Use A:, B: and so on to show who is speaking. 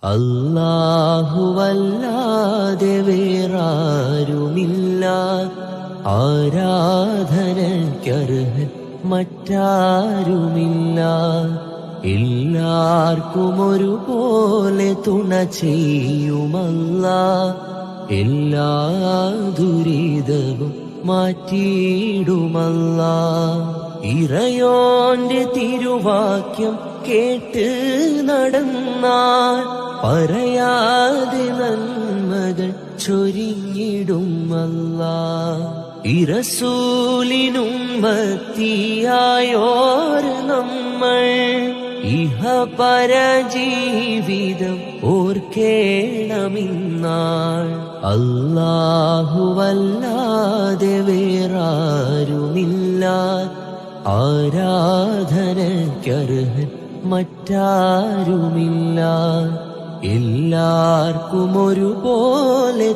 A: അല്ലാഹുവല്ലാതെ വേറാരുമില്ല, ആരാധനയ്ക്കർഹൻ മറ്റാരുമില്ല. എല്ലാവർക്കും ഒരുപോലെ തുണ ചെയ്യുമല്ലാഹ്, എല്ലാ ദുരിതവും മാറ്റിയിടുമല്ലാഹ്. ഇറയോന്റെ തിരുവാക്യം കേട്ട് നടന്നാൽ പറയാതെ നന്മകൾ ചൊരിഞ്ഞിടും അല്ലാഹ്. ഇറസൂലിനുമ്മത്തിയായോർ നമ്മൾ ഇഹപരജീവിതം ഓർക്കേണമിന്നാൾ. അല്ലാഹുവല്ലാതെ വേറാരുമില്ല, ആരാധനയ്ക്കർഹൻ മറ്റാരുമില്ല. എല്ലാവർക്കും ഒരുപോലെ